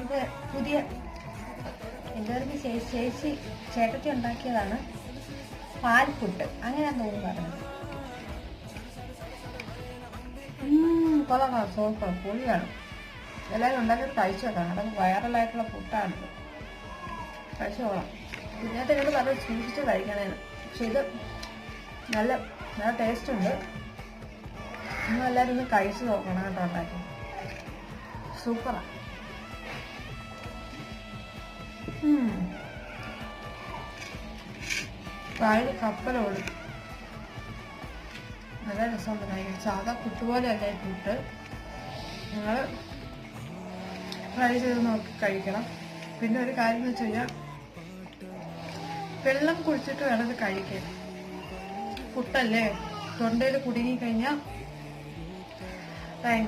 ഇത് പുതിയ എല്ലാവർക്കും ചേച്ചി ചേട്ടത്തി ഉണ്ടാക്കിയതാണ്. പാൽപുട്ട് അങ്ങനെയാന്ന് തോന്നുന്നു പറഞ്ഞത്. കൊള്ളാം, സൂപ്പർ, പൊളിയാണ്. എല്ലാവരും ഉണ്ടാക്കിയിട്ട് കഴിച്ചു വെക്കണം. അതൊക്കെ വൈറലായിട്ടുള്ള പുട്ടാണ്. കഴിച്ചു കൊള്ളാം. ഇതിനകത്ത് എന്നോട് പറഞ്ഞ് സൂക്ഷിച്ച് കഴിക്കണേന്ന്. പക്ഷെ ഇത് നല്ല നല്ല ടേസ്റ്റ് ഉണ്ട്. നിങ്ങളെല്ലാവരും ഒന്ന് കഴിച്ച് നോക്കണം കേട്ടോ. ഉണ്ടാക്കി സൂപ്പറാണ്. പായൽ കപ്പലോടും നല്ല രസമുണ്ട് കഴിക്കാൻ. സാധാ പുട്ടുപോലെ അല്ലേ പുട്ട്. നിങ്ങൾ ട്രൈ ചെയ്ത് നോക്കി കഴിക്കണം. പിന്നെ ഒരു കാര്യം എന്ന് വെച്ച് കഴിഞ്ഞാൽ വെള്ളം കുടിച്ചിട്ട് വേണം ഇത് കഴിക്കാൻ. പുട്ടല്ലേ, തൊണ്ടയിൽ കുടുങ്ങി കഴിഞ്ഞാൽ